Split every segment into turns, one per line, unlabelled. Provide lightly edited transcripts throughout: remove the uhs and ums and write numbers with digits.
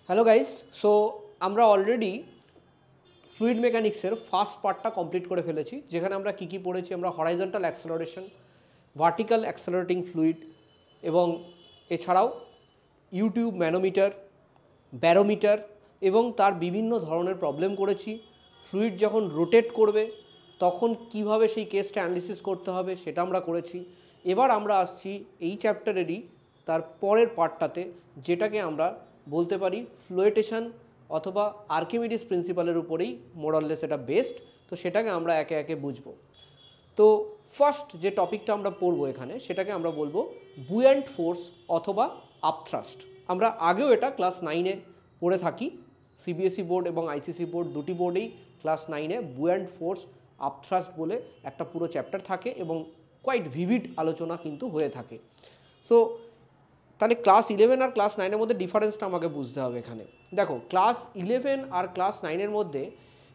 Hello guys, so আমরা already fluid মেকানিক্সের first পার্টটা কমপ্লিট করে ফেলেছি, যেখানে আমরা কী কী পড়েছি। আমরা horizontal acceleration, vertical accelerating fluid এবং এছাড়াও ইউটিউব ম্যানোমিটার, ব্যারোমিটার এবং তার বিভিন্ন ধরনের প্রবলেম করেছি। ফ্লুইড যখন রোটেট করবে তখন কিভাবে সেই কেসটা অ্যানালিসিস করতে হবে সেটা আমরা করেছি। এবার আমরা আসছি এই চ্যাপ্টারেরই তার পরের পার্টটাতে, যেটাকে আমরা বলতে পারি ফ্লুয়েটেশন অথবা আর্কিমিডিস প্রিন্সিপালের উপরেই মোরাললেস এটা বেস্ট। তো সেটাকে আমরা একে একে বুঝবো। তো ফার্স্ট যে টপিকটা আমরা পড়বো এখানে, সেটাকে আমরা বলবো বুয়ান্ট ফোর্স অথবা আপথ্রাস্ট। আমরা আগেও এটা ক্লাস 9-এ পড়ে থাকি। সিবিএসই বোর্ড এবং আইসিসি বোর্ড দুটি বোর্ডেই ক্লাস 9-এ বুয়ান্ট ফোর্স আপথ্রাস্ট বলে একটা পুরো চ্যাপ্টার থাকে এবং কোয়াইট ভিভিড আলোচনা কিন্তু হয়ে থাকে। সো তাহলে ক্লাস 11 আর ক্লাস 9-এর মধ্যে ডিফারেন্সটা আমাকে বুঝতে হবে এখানে। দেখো, ক্লাস 11 আর ক্লাস 9-এর মধ্যে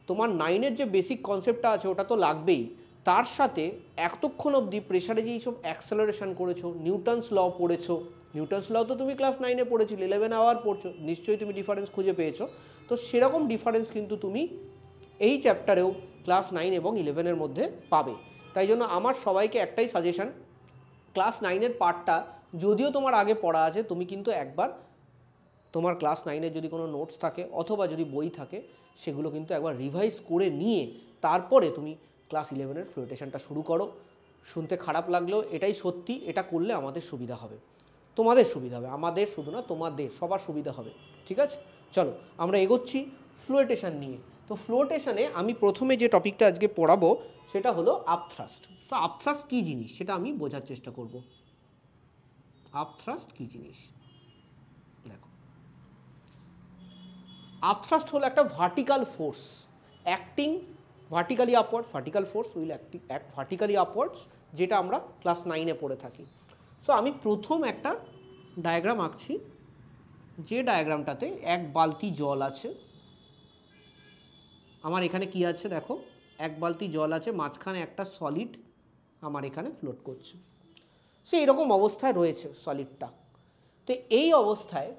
তোমার 9-এর যে বেসিক কনসেপ্টটা আছে ওটা তো লাগবেই, তার সাথে এতক্ষণ অবধি প্রেশারে যেই সব অ্যাক্সেলারেশন করেছো, নিউটনস ল পড়েছো। নিউটনস ল তো তুমি ক্লাস 9-এ পড়েছো, 11 আওয়ার পড়ছো, নিশ্চয়ই তুমি ডিফারেন্স খুঁজে পেয়েছো। তো সেরকম ডিফারেন্স কিন্তু তুমি এই চ্যাপ্টারেও ক্লাস 9 এবং 11-এর মধ্যে পাবে। তাই জন্য আমার সবাইকে একটাই সাজেশন, ক্লাস 9-এর পার্টটা যদিও তোমার আগে পড়া আছে, তুমি কিন্তু একবার তোমার ক্লাস 9-এর যদি কোনো নোটস থাকে অথবা যদি বই থাকে, সেগুলো কিন্তু একবার রিভাইজ করে নিয়ে তারপরে তুমি ক্লাস 11-এর ফ্লুয়েটেশনটা শুরু করো। শুনতে খারাপ লাগলেও এটাই সত্যি, এটা করলে আমাদের সুবিধা হবে, তোমাদের সুবিধা হবে, আমাদের শুধু না তোমাদের সবার সুবিধা হবে। ঠিক আছে, চলো আমরা এগোচ্ছি ফ্লুয়েটেশন নিয়ে। তো ফ্লুয়েটেশনে আমি প্রথমে যে টপিকটা আজকে পড়াবো সেটা হলো আপথ্রাস্ট। তো আপথ্রাস্ট কী জিনিস সেটা আমি বোঝার চেষ্টা করব। আপথ্রাস্ট কী জিনিস? দেখো, আপথ্রাস্ট হলো একটা vertical force acting vertically upwards, vertical force will act vertically upwards, যেটা আমরা ক্লাস 9-এ পড়ে থাকি। সো আমি প্রথম একটা ডায়াগ্রাম আঁকছি, যে ডায়াগ্রামটাতে এক বালতি জল আছে। আমার এখানে কি আছে দেখো, এক বালতি জল আছে, মাঝখানে একটা সলিড আমার এখানে ফ্লোট করছে। সো এরকম অবস্থায় রয়েছে সলিডটা। তো এই অবস্থায়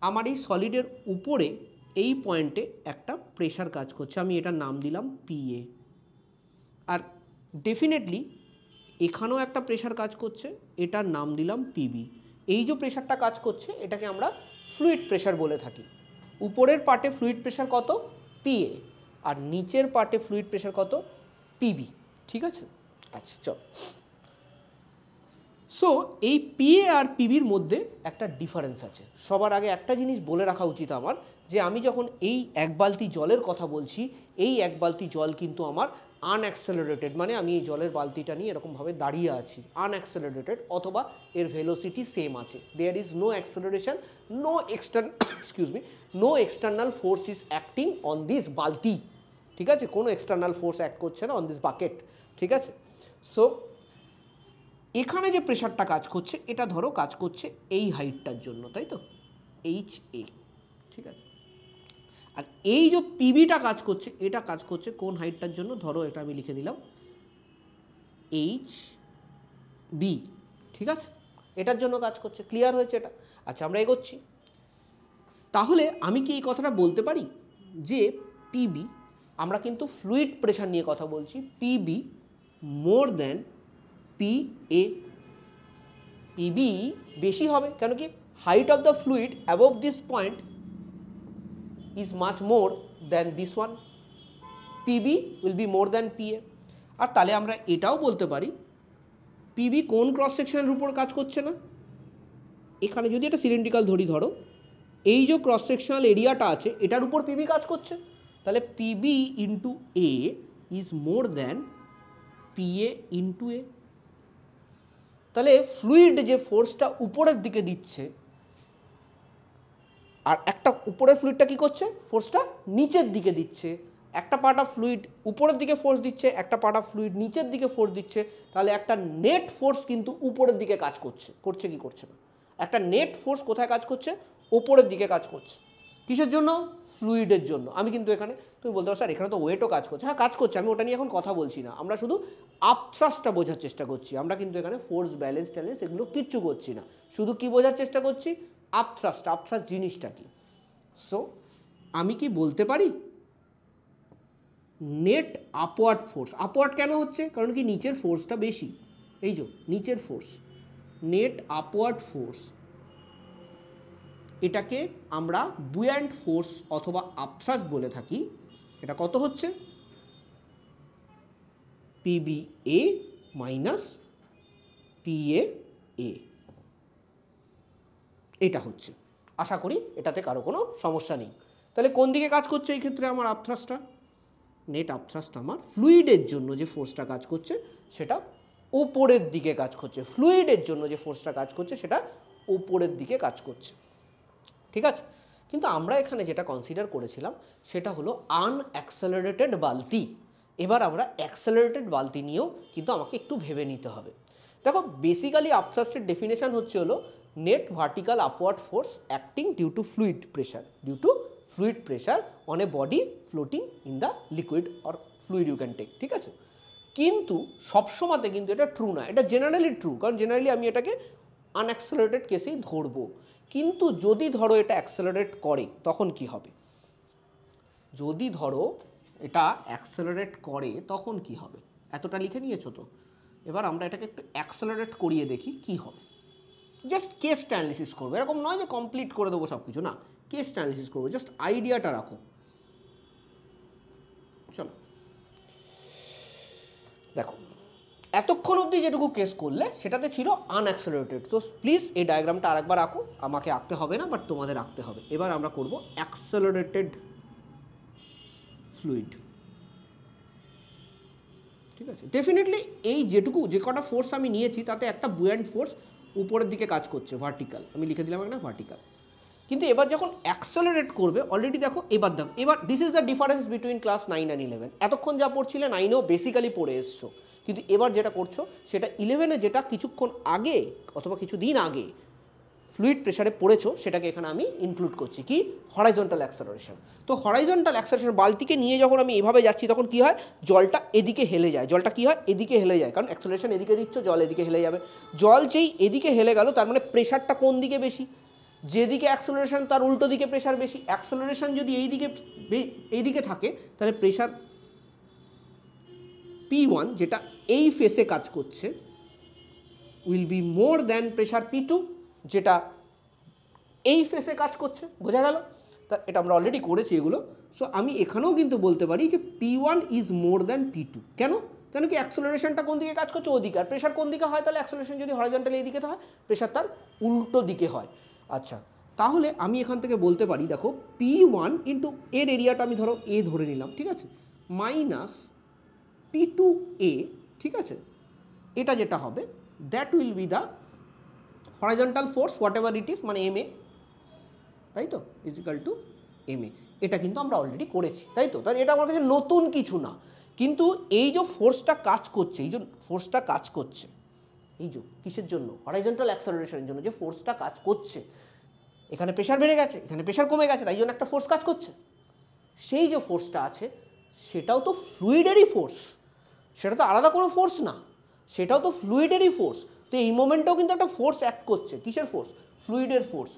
আমার এই সলিডের উপরে এই পয়েন্টে একটা প্রেশার কাজ করছে, আমি এটার নাম দিলাম পিএ। আর ডেফিনেটলি এখানেও একটা প্রেশার কাজ করছে, এটার নাম দিলাম পিবি। এই যে প্রেশারটা কাজ করছে এটাকে আমরা ফ্লুইড প্রেশার বলে থাকি। উপরের পার্টে ফ্লুইড প্রেশার কত? পিএ। আর নিচের পার্টে ফ্লুইড প্রেশার কত? পিবি। ঠিক আছে, আচ্ছা চল। সো এই পিএ আর পিবির মধ্যে একটা ডিফারেন্স আছে। সবার আগে একটা জিনিস বলে রাখা উচিত আমার, যে আমি যখন এই এক বালতি জলের কথা বলছি, এই এক বালতি জল কিন্তু আমার আনঅ্যাক্সেলারেটেড, মানে আমি এই জলের বালতিটা নিয়ে এরকমভাবে দাঁড়িয়ে আছি, আনঅ্যাক্সেলারেটেড, অথবা এর ভেলোসিটি সেম আছে। There is no acceleration, no no external force is acting on this বালতি। ঠিক আছে, কোনো এক্সটার্নাল ফোর্স অ্যাক্ট করছে না অন দিস বাকেট। ঠিক আছে, সো এখানে যে প্রেশারটা কাজ করছে এটা ধরো কাজ করছে এই হাইটটার জন্য, তাই তো, এইচ এ। ঠিক আছে, আর এই যে পিবিটা কাজ করছে এটা কাজ করছে কোন হাইটটার জন্য? ধরো এটা আমি লিখে দিলাম এইচ বি। ঠিক আছে, এটার জন্য কাজ করছে। ক্লিয়ার হয়েছে এটা? আচ্ছা, আমরা এগোচ্ছি। তাহলে আমি কি এই কথাটা বলতে পারি যে পিবি, আমরা কিন্তু ফ্লুইড প্রেশার নিয়ে কথা বলছি, PB more than PA. PB বেশি হবে, কেন কি height of the fluid above this point is much more than this one. PB will be more than PA. আর তাহলে আমরা এটাও বলতে পারি পিবি কোন ক্রস সেকশনের উপর কাজ করছে না? এখানে যদি এটা সিলিন্ড্রিক্যাল ধরি, ধরো এই যে ক্রস সেকশনাল এরিয়াটা আছে এটার উপর পিবি কাজ করছে, তাহলে PB into A is more than PA into A. তাহলে ফ্লুইড যে ফোর্সটা উপরের দিকে দিচ্ছে, আর একটা উপরের ফ্লুইডটা কী করছে? ফোর্সটা নিচের দিকে দিচ্ছে। একটা পার্ট অফ ফ্লুইড উপরের দিকে ফোর্স দিচ্ছে, একটা পার্ট অফ ফ্লুইড নিচের দিকে ফোর্স দিচ্ছে। তাহলে একটা নেট ফোর্স কিন্তু উপরের দিকে কাজ করছে, করছে কি করছে না? একটা নেট ফোর্স কোথায় কাজ করছে? উপরের দিকে কাজ করছে। কিসের জন্য? ফ্লুইডের জন্য। আমি কিন্তু এখানে, তুমি বলতে পারো স্যার এখানে তো ওয়েটও কাজ করছে। হ্যাঁ কাজ করছে, আমি ওটা নিয়ে এখন কথা বলছি না, আমরা শুধু আপথ্রাস্টটা বোঝার চেষ্টা করছি। আমরা কিন্তু এখানে ফোর্স ব্যালেন্স ট্যালেন্স এগুলো কিচ্ছু করছি না, শুধু কি বোঝার চেষ্টা করছি? আপথ্রাস্ট। আপথ্রাস্ট জিনিসটা কি? সো আমি কি বলতে পারি নেট আপওয়ার্ড ফোর্স, আপওয়ার্ড কেন হচ্ছে, কারণ কি নিচের ফোর্সটা বেশি, এই যে নিচের ফোর্স, নেট আপওয়ার্ড ফোর্স, এটাকে আমরা বুয়ান্ট ফোর্স অথবা আপথ্রাস্ট বলে থাকি। এটা কত হচ্ছে, পিবিএ মাইনাস পিএ, এটা হচ্ছে। আশা করি এটাতে কারো কোনো সমস্যা নেই। তাহলে কোন দিকে কাজ করছে এই ক্ষেত্রে আমার আপথ্রাস্টটা, নেট আপথ্রাস্ট আমার ফ্লুইডের জন্য যে ফোর্সটা কাজ করছে সেটা ওপরের দিকে কাজ করছে, ফ্লুইডের জন্য যে ফোর্সটা কাজ করছে সেটা ওপরের দিকে কাজ করছে, ঠিক আছে। কিন্তু আমরা এখানে যেটা কনসিডার করেছিলাম সেটা হলো আনঅ্যাক্সেলারেটেড বালতি। এবার আমরা অ্যাক্সেলারেটেড বালতি নিয়েও কিন্তু আমাকে একটু ভেবে নিতে হবে। দেখো বেসিক্যালি আপথ্রাস্টের ডেফিনেশন হচ্ছে হলো net vertical upward force acting due to fluid pressure, due to fluid pressure on a body floating in the liquid or fluid you can take, ঠিক আছে। কিন্তু সবসময়তে কিন্তু এটা ট্রু না, এটা জেনারেলি ট্রু, কারণ জেনারেলি আমি এটাকে আনঅ্যাক্সেলারেটেড কেসেই ধরবো। কিন্তু যদি ধরো এটা অ্যাক্সেলারেট করে তখন কি হবে, যদি ধরো এটা অ্যাক্সেলারেট করে তখন কি হবে, এতটা লিখে নিয়েছো তো। এবার আমরা এটাকে একটু অ্যাক্সেলারেট করিয়ে দেখি কি হবে। জাস্ট কেস অ্যানালিসিস করবো, এরকম নয় যে কমপ্লিট করে দেবো সব কিছু, না, কেস অ্যানালিসিস করবো, জাস্ট আইডিয়াটা রাখো। চলো দেখো, এতক্ষণ অবধি যেটুকু কেস করলে সেটাতে ছিল আনঅ্যাক্সেলারেটেড। তো প্লিজ এই ডায়াগ্রামটা আরেকবার আঁকো, আমাকে আঁকতে হবে না বাট তোমাদের আঁকতে হবে। এবার আমরা করব অ্যাক্সেলারেটেড ফ্লুইড, ঠিক আছে। ডেফিনেটলি এই যেটুকু যে কটা ফোর্স আমি নিয়েছি তাতে একটা বুয়ান্ট ফোর্স উপরের দিকে কাজ করছে, ভার্টিক্যাল, আমি লিখে দিলাম একটা ভার্টিক্যাল। কিন্তু এবার যখন অ্যাক্সেলারেট করবে অলরেডি দেখো, এবার দেখো, এবার this is the difference between class 9 and 11। এতক্ষণ যা পড়ছিলে 9এও বেসিক্যালি পড়ে এসছো, কিন্তু এবার যেটা করছো সেটা 11-এ যেটা কিছুক্ষণ আগে অথবা কিছু দিন আগে ফ্লুইড প্রেসারে পড়েছো সেটাকে এখানে আমি ইনক্লুড করছি, কি হরাইজন্টাল অ্যাক্সেলারেশন। তো হরাইজন্টাল অ্যাক্সেলারেশন, বালতিকে নিয়ে যখন আমি এভাবে যাচ্ছি তখন কি হয়, জলটা এদিকে হেলে যায়, জলটা কি হয় এদিকে হেলে যায়, কারণ অ্যাক্সেলারেশন এদিকে দিচ্ছ, জল এদিকে হেলে যাবে। জল যেই এদিকে হেলে গেল তার মানে প্রেশারটা কোন দিকে বেশি, যেদিকে অ্যাক্সেলারেশন তার উল্টো দিকে প্রেশার বেশি। অ্যাক্সেলারেশন যদি এইদিকে থাকে তাহলে প্রেশার P1 যেটা এই ফেসে কাজ করছে will be more than pressure P2 যেটা এই ফেসে কাজ করছে। বোঝা গেল? তা এটা আমরা অলরেডি করেছি এগুলো। সো আমি এখানেও কিন্তু বলতে পারি যে P1 is more than P2। কেন? কেন কি অ্যাক্সেলারেশনটা কোন দিকে কাজ করছে, ওদিকে, আর প্রেশার কোন দিকে হয়, তাহলে অ্যাক্সেলারেশন যদি হরাইজন্টালি এই দিকে হয় প্রেশার তার উল্টো দিকে হয়। আচ্ছা, তাহলে আমি এখান থেকে বলতে পারি দেখো P1 ইন্টু এর এরিয়াটা আমি ধরো এ ধরে নিলাম, ঠিক আছে, মাইনাস P2A, ঠিক আছে, এটা যেটা হবে that will be the horizontal force what ever it is, মানে MA, তাই তো, ইজ ইকাল টু MA। এটা কিন্তু আমরা অলরেডি করেছি, তাই তো। তাই এটা আমার কাছে নতুন কিছু না। কিন্তু এই যে ফোর্সটা কাজ করছে, এই যে ফোর্সটা কাজ করছে, এই যে কিসের জন্য, হরাইজন্টাল অ্যাক্সেলারেশনের জন্য যে ফোর্সটা কাজ করছে, এখানে প্রেশার বেড়ে গেছে, এখানে প্রেশার কমে গেছে, তাই জন্য একটা ফোর্স কাজ করছে। সেই যে ফোর্সটা আছে সেটাও তো ফ্লুইডেরই ফোর্স, সেটা তো আলাদা কোনো ফোর্স না, সেটাও তো ফ্লুইডেরই ফোর্স। তো এই মোমেন্টেও কিন্তু একটা ফোর্স অ্যাক্ট করছে। কিসের ফোর্স? ফ্লুইডের ফোর্স।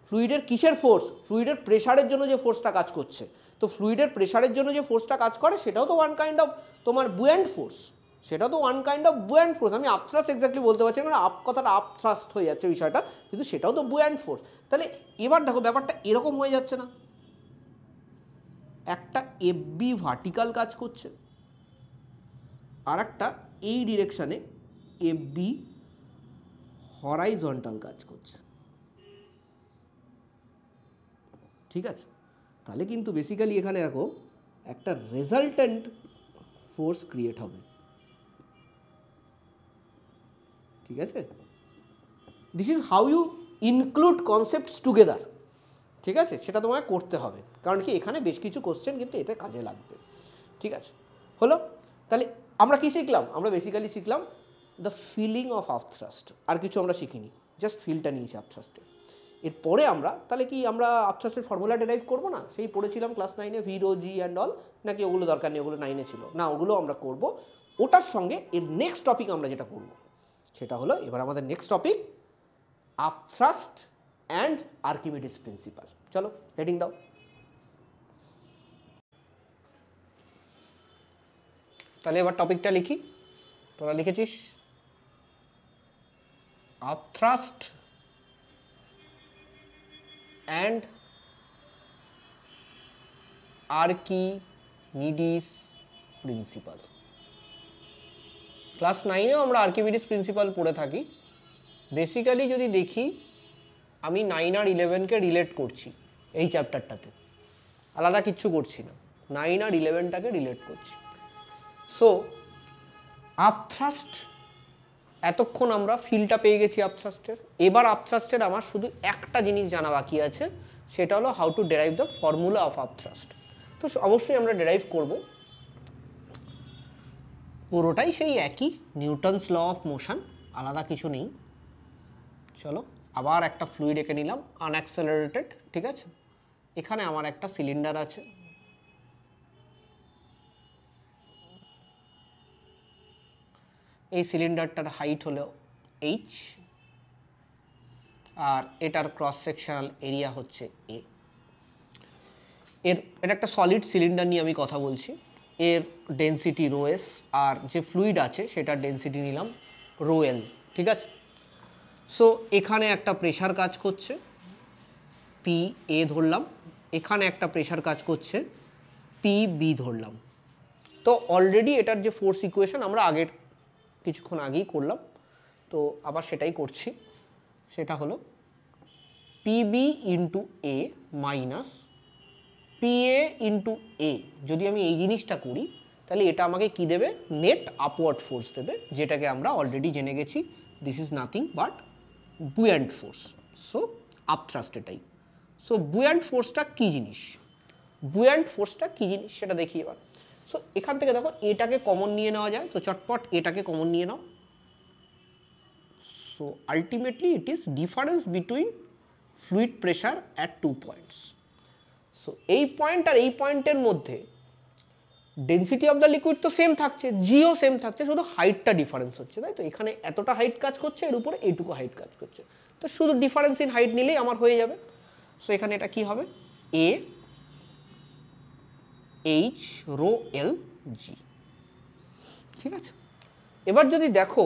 ফ্লুইডের কিসের ফোর্স? ফ্লুইডের প্রেশারের জন্য যে ফোর্সটা কাজ করছে। তো ফ্লুইডের প্রেশারের জন্য যে ফোর্সটা কাজ করে সেটাও তো ওয়ান কাইন্ড অফ তোমার বুয়ান্ট ফোর্স, সেটাও তো one kind of buoyant force. আমি আপথ্রাস্ট এক্স্যাক্টলি বলতে পারছি না, আপ কথাটা আপথ্রাস্ট হয়ে যাচ্ছে বিষয়টা, কিন্তু সেটাও তো বুয়ান্ট ফোর্স। তাহলে এবার দেখো ব্যাপারটা এরকম হয়ে যাচ্ছে না, একটা এফবি ভার্টিক্যাল কাজ করছে আর একটা এই ডিরেকশানে এফবি হরাইজন্টাল কাজ করছে, ঠিক আছে। তাহলে কিন্তু বেসিক্যালি এখানে দেখো একটা রেজাল্ট্যান্ট ফোর্স ক্রিয়েট হবে, ঠিক আছে। This is how you include concepts together, ঠিক আছে। সেটা তোমাকে করতে হবে, কারণ কি এখানে বেশ কিছু কোশ্চেন কিন্তু এতে কাজে লাগবে, ঠিক আছে। হলো? তাহলে আমরা কি শিখলাম? আমরা বেসিক্যালি শিখলাম দ্য ফিলিং অফ আপথ্রাস্ট, আর কিছু আমরা শিখিনি, জাস্ট ফিলটা নিয়েছি আপথ্রাস্টে। এরপরে আমরা তাহলে কি আমরা আপথ্রাস্টের ফর্মুলা ডেরাইভ করবো না? সেই পড়েছিলাম ক্লাস 9-এ V rho g and all, নাকি ওগুলো দরকার নেই, ওগুলো 9-এ ছিল না, ওগুলো আমরা করব। ওটার সঙ্গে এর নেক্সট টপিক আমরা যেটা করব সেটা হলো, এবার আমাদের next topic upthrust and Archimedes principle. চলো হেডিং দাও। তাহলে এবার টপিকটা লিখি, তোরা লিখেছিস? Upthrust and Archimedes principle. Class 9-এও আমরা আর্কিমিডিস প্রিন্সিপাল পড়ে থাকি। বেসিক্যালি যদি দেখি, আমি 9 আর 11কে রিলেট করছি এই চ্যাপ্টারটাতে, আলাদা কিচ্ছু করছি না, 9 আর 11টাকে রিলেট করছি। সো আপথ্রাস্ট, এতক্ষণ আমরা ফিলটা পেয়ে গেছি আপথ্রাস্টের। এবার আপথ্রাস্টের আমার শুধু একটা জিনিস জানা বাকি আছে, সেটা হলো how to derive the formula of upthrust. তো অবশ্যই আমরা ডেরাইভ করব, পুরোটাই সেই একই নিউটনস ল অফ মোশন, আলাদা কিছু নেই। চলো আবার একটা ফ্লুইড এঁকে নিলাম আনঅ্যাক্সেলারেটেড, ঠিক আছে। এখানে আমার একটা সিলিন্ডার আছে, এই সিলিন্ডারটার হাইট হলো h, আর এটার ক্রস সেকশনাল এরিয়া হচ্ছে a। এটা একটা সলিড সিলিন্ডার নিয়ে আমি কথা বলছি। এর ডেন্সিটি রো এস, আর যে ফ্লুইড আছে সেটার ডেন্সিটি নিলাম রো এল, ঠিক আছে। সো এখানে একটা প্রেশার কাজ করছে পি এ ধরলাম, এখানে একটা প্রেশার কাজ করছে পি বি ধরলাম। তো অলরেডি এটার যে ফোর্স ইকুয়েশন আমরা আগের কিছুক্ষণ আগেই করলাম, তো আবার সেটাই করছি। সেটা হলো পিবি ইন্টু এ মাইনাস পিএ ইন্টু এ। যদি আমি এই জিনিসটা করি তাহলে এটা আমাকে কি দেবে? নেট আপওয়ার্ড ফোর্স দেবে, যেটাকে আমরা অলরেডি জেনে গেছি, this is nothing but buoyant force. So upthrust এটাই। সো বুয়ান্ট ফোর্সটা কী জিনিস, বুয়ান্ট ফোর্সটা কী জিনিস সেটা দেখি এবার। সো এখান থেকে দেখো এটাকে কমন নিয়ে নেওয়া যায়, তো চটপট এটাকে কমন নিয়ে নাও। So ultimately it is difference between fluid pressure at 2 points. So এই পয়েন্ট আর এই পয়েন্টের মধ্যে ডেন্সিটি অফ দ্য লিকুইড তো সেম থাকছে, জিও সেম থাকছে, শুধু হাইটটা ডিফারেন্স হচ্ছে, তাই তো। এখানে এতটা হাইট কাজ করছে, এর উপরে এইটুকু হাইট কাজ করছে, তো শুধু ডিফারেন্স ইন হাইট নিলেই আমার হয়ে যাবে। সো এখানে এটা কি হবে? এ এইচ রো এল জি, ঠিক আছে। এবার যদি দেখো,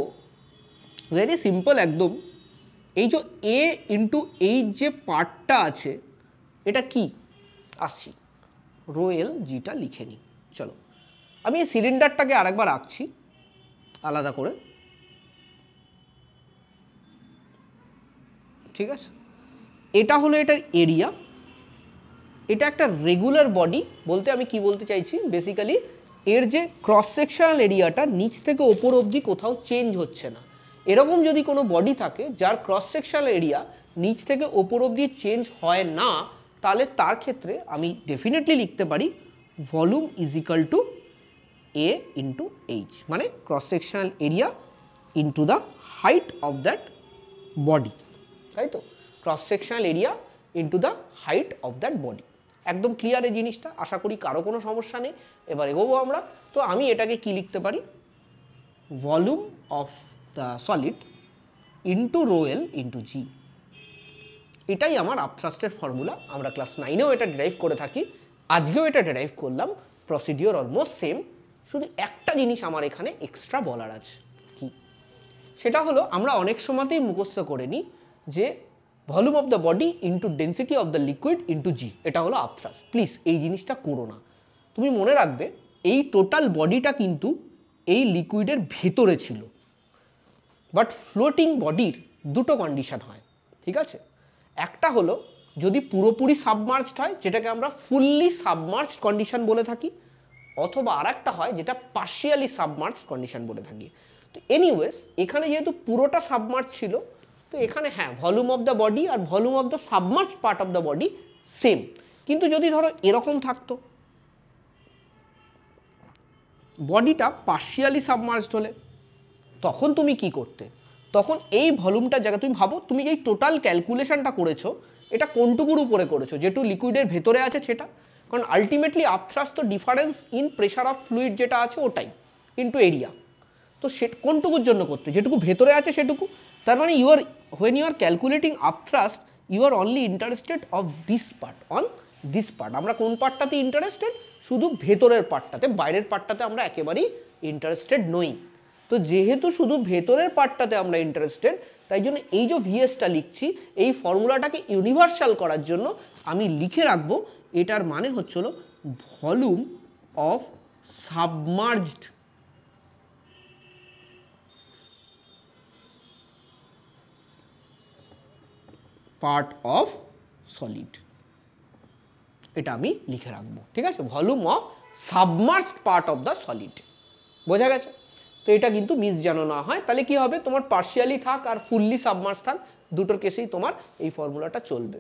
ভেরি সিম্পল একদম, এই যে এ ইন্টু এইচ যে পার্টটা আছে এটা কি আসছি, রো এল জিটা লিখে নিই। চলো আমি এই সিলিন্ডারটাকে আরেকবার আঁকছি আলাদা করে, ঠিক আছে। এটা হলো এটার এরিয়া, এটা একটা রেগুলার বডি। বলতে আমি কি বলতে চাইছি, বেসিক্যালি এর যে ক্রস সেকশনাল এরিয়াটা নিচ থেকে ওপর অবধি কোথাও চেঞ্জ হচ্ছে না। এরকম যদি কোনো বডি থাকে যার ক্রস সেকশনাল এরিয়া নিচ থেকে ওপর অবধি চেঞ্জ হয় না, তাহলে তার ক্ষেত্রে আমি ডেফিনেটলি লিখতে পারি volume is equal to A into h, মানে cross sectional area into the height of that body, তাই তো। Cross sectional area into the height of that body. একদম ক্লিয়ার এই জিনিসটা, আশা করি কারো কোনো সমস্যা নেই। এবার এগোবো আমরা। তো আমি এটাকে কি লিখতে পারি? Volume of the solid into rho l into g. এটাই আমার আপথ্রাস্টের ফর্মুলা। আমরা ক্লাস 9-এও এটা ডেরাইভ করে থাকি, আজকেও এটা ডেরাইভ করলাম। প্রসিডিওর অলমোস্ট সেম, শুধু একটা জিনিস আমার এখানে এক্সট্রা বলার আছে। কি সেটা হলো, আমরা অনেক সময়তেই মুখস্থ করে নিই যে volume of the body into density of the liquid into g, এটা হলো আপথ্রাস্ট। প্লিজ এই জিনিসটা করো না। তুমি মনে রাখবে এই টোটাল বডিটা কিন্তু এই লিকুইডের ভেতরে ছিল, বাট ফ্লোটিং বডির দুটো কন্ডিশন হয়, ঠিক আছে। একটা হলো যদি পুরোপুরি সাবমার্জড হয়, যেটাকে আমরা ফুললি সাবমার্জড কন্ডিশন বলে থাকি, অথবা আর একটা হয় যেটা পার্শিয়ালি সাবমার্জড কন্ডিশন বলে থাকি। তো এনিওয়েজ এখানে যেহেতু পুরোটা সাবমার্জ ছিল, তো এখানে হ্যাঁ ভলিউম অফ দ্য বডি আর volume of the submerge part of the body same. কিন্তু যদি ধরো এরকম থাকতো, বডিটা পার্শিয়ালি সাবমার্জড হলে, তখন তুমি কি করতে? তখন এই ভলিউমটার জায়গায় তুমি ভাবো, তুমি যেই টোটাল ক্যালকুলেশনটা করেছো এটা কোনটুকুর উপরে করেছো, যেটু লিকুইডের ভেতরে আছে সেটা। কারণ আলটিমেটলি আপথ্রাস্ট তো difference in pressure of fluid যেটা আছে ওটাই ইন্টু এরিয়া। তো সে কোনটুকুর জন্য করতে? যেটুকু ভেতরে আছে সেটুকু। তার মানে when you are calculating upthrust you are only interested of this part, on this part. আমরা কোন পার্টটাতে ইন্টারেস্টেড? শুধু ভেতরের পার্টটাতে, বাইরের পার্টটাতে আমরা একেবারেই ইন্টারেস্টেড নই। তো যেহেতু শুধু ভেতরের পার্টটাতে আমরা ইন্টারেস্টেড, তাই জন্য এই যে ভিএসটা লিখছি, এই ফর্মুলাটাকে ইউনিভার্সাল করার জন্য আমি লিখে রাখবো এটার মানে হচ্ছিল volume of submerged part of solid. এটা আমি লিখে রাখবো, ঠিক আছে? Volume of submerged part of the solid. বোঝা গেছে? তো এটা কিন্তু মিস যেন না হয়। তাহলে কি হবে, তোমার পার্শিয়ালি থাক আর ফুললি সাবমার্জ থাক, দুটোর কেসেই তোমার এই ফর্মুলাটা চলবে।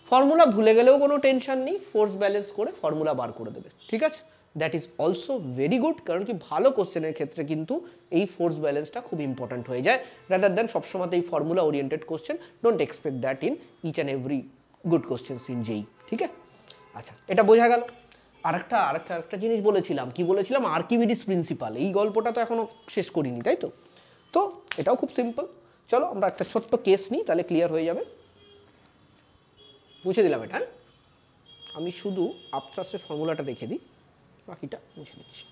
ফর্মুলা ভুলে গেলেও কোনো টেনশন নেই, ফোর্স ব্যালেন্স করে ফর্মুলা বার করে দেবে, ঠিক আছে? That is also very good, কারণ কি ভালো কোশ্চেনের ক্ষেত্রে কিন্তু এই ফোর্স ব্যালেন্সটা খুব ইম্পর্ট্যান্ট হয়ে যায়, রাদার দ্যান সবসময় এই formula oriented question. Don't expect that in each and every good questions in JEE, ঠিক আছে? আচ্ছা, এটা বোঝা গেল। আরেকটা জিনিস বলেছিলাম, কি বলেছিলাম? Archimedes principal. এই গল্পটা তো এখনো শেষ করিনি, তাই তো? তো এটাও খুব সিম্পল। চলো আমরা একটা ছোট্ট কেস নিই, তাহলে ক্লিয়ার হয়ে যাবে। মুছে দিলাম এটা। আমি শুধু আপট্রাস্টের ফর্মুলাটা রেখে দিই, বাকিটা মুছে দিচ্ছি।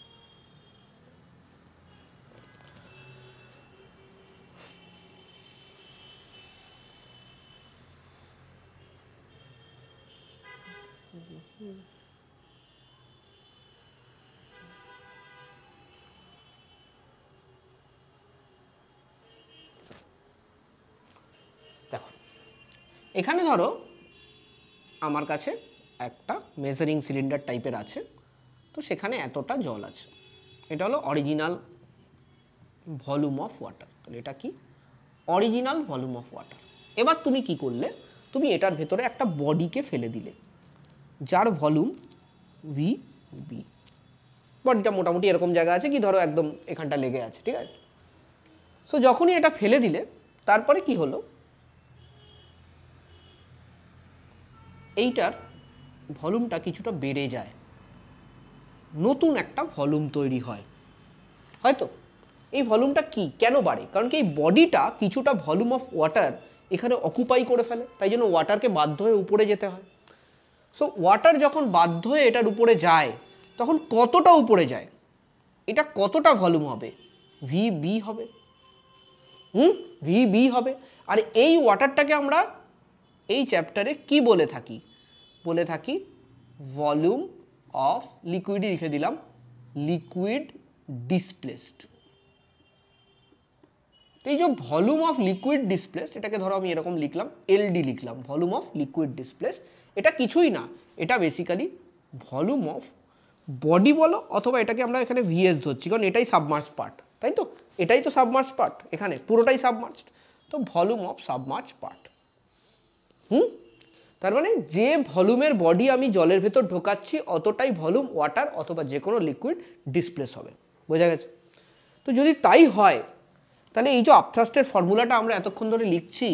দেখো, এখানে ধরো আমার কাছে একটা মেজারিং সিলিন্ডার টাইপের আছে, তো সেখানে এতটা জল আছে। এটা হলো অরিজিনাল ভলিউম অফ ওয়াটার। তাহলে এটা কি? Original volume of water. এবার তুমি কি করলে, তুমি এটার ভেতরে একটা বডিকে ফেলে দিলে, যার ভলিউম ভি বি। বডিটা মোটামুটি এরকম জায়গা আছে, কি ধরো একদম এখানটা লেগে আছে, ঠিক আছে? সো যখনই এটা ফেলে দিলে, তারপরে কি হলো, এইটার ভলিউমটা কিছুটা বেড়ে যায়, নতুন একটা ভলিউম তৈরি হয়, হয়তো। এই ভলিউমটা কি, কেন বাড়ে? কারণ কি এই বডিটা কিছুটা ভলিউম অফ ওয়াটার এখানে অকুপাই করে ফেলে, তাই জন্য ওয়াটারকে বাধ্য হয়ে উপরে যেতে হয়। সো ওয়াটার যখন বাধ্য হয়ে এটার উপরে যায়, তখন কতটা উপরে যায়? এটা কতটা ভলিউম হবে? ভি বি হবে, ভি বি হবে। আর এই ওয়াটারটাকে আমরা এই চ্যাপ্টারে কি বলে থাকি? বলে থাকি ভলিউম অফ লিকুইডই লিখে দিলাম, লিকুইড ডিসপ্লেসড। এই যে ভলিউম অফ লিকুইড ডিসপ্লেসড, এটাকে ধরো আমি এরকম লিখলাম, এলডি লিখলাম, ভলিউম অফ লিকুইড ডিসপ্লেসড। এটা কিছুই না, এটা বেসিক্যালি ভলিউম অফ বডি বলো, অথবা এটাকে আমরা এখানে ভিএস ধরছি, কারণ এটাই সাবমার্জ পার্ট, তাই তো? এটাই তো সাবমার্জ পার্ট, এখানে পুরোটাই সাবমার্জড, তো ভলিউম অফ সাবমার্জ পার্ট। তার মানে যে ভলিউমের বডি আমি জলের ভেতর ঢোকাচ্ছি, অতটাই ভলিউম ওয়াটার অথবা যে কোনো লিকুইড ডিসপ্লেস হবে। বোঝা গেছে? তো যদি তাই হয়, তাহলে এই যে আপথ্রাস্টের ফর্মুলাটা আমরা এতক্ষণ ধরে লিখছি,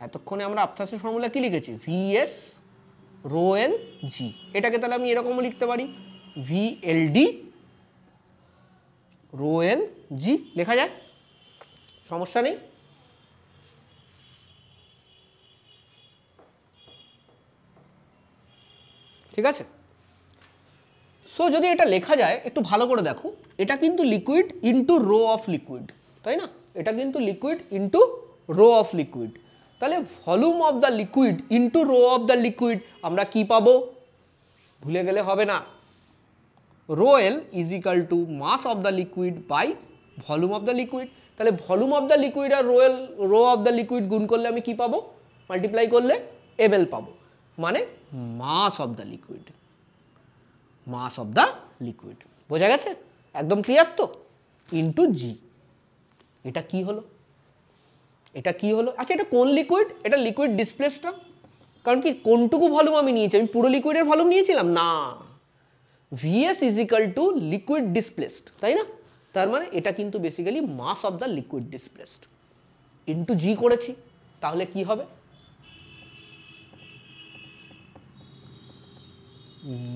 এতক্ষণে আমরা আপথ্রাস্টের ফর্মুলা কি লিখেছি? VS rho l g. এটাকে তাহলে আমি এরকমও লিখতে পারি, V l d rho l g লেখা যায়, সমস্যা নেই। ঠিক আছে? সো যদি এটা লেখা যায়, একটু ভালো করে দেখো, এটা কিন্তু liquid into rho of liquid, তাই না? এটা কিন্তু liquid into rho of liquid. তাহলে volume of the liquid into rho of the liquid আমরা কি পাবো? ভুলে গেলে হবে না, rho l is equal to mass of the liquid by volume of the liquid. তাহলে ভলিউম অফ দ্য লিকুইড আর রো অফ দ্য লিকুইড গুণ করলে আমি কি পাবো? মাল্টিপ্লাই করলে এমএল পাবো, মানে mass of the liquid, mass of the liquid. বোঝা গেছে? একদম ক্লিয়ার তো? Into g. এটা কি হলো? এটা কি হলো? আচ্ছা, এটা কোন লিকুইড? এটা লিকুইড ডিসপ্লেসড না, কারণ কি কোনটুকু ভলিউম আমি নিয়েছি? আমি পুরো লিকুইডের ভলিউম নিয়েছিলাম না। VS is equal to liquid displaced, তাই না? তার মানে এটা কিন্তু basically mass of the liquid displaced into g করেছি। তাহলে কি হবে?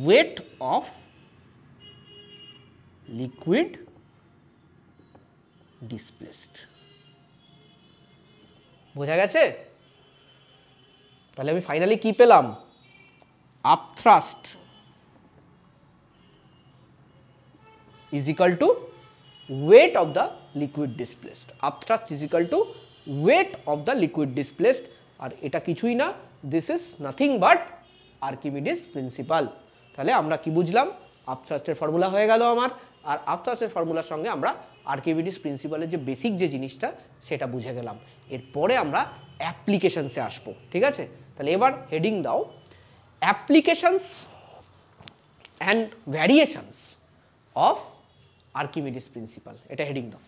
Weight of liquid displaced. বোঝা গেছে? তাহলে আমি ফাইনালি কি পেলাম, upthrust is equal to weight of the liquid displaced, upthrust is equal to weight of the liquid displaced, আর এটা কিছুই না, this is nothing but Archimedes principle. তাহলে আমরা কি বুঝলাম, আপথ্রাস্টের ফর্মুলা হয়ে গেল আমার, আর আপথ্রাস্টের ফর্মুলার সঙ্গে আমরা আর্কিমিডিস প্রিন্সিপালের যে বেসিক যে জিনিসটা সেটা বুঝে গেলাম। এরপরে আমরা অ্যাপ্লিকেশনসে আসবো, ঠিক আছে। তাহলে এবার হেডিং দাও, applications and variations of Archimedes principal, এটা হেডিং দাও।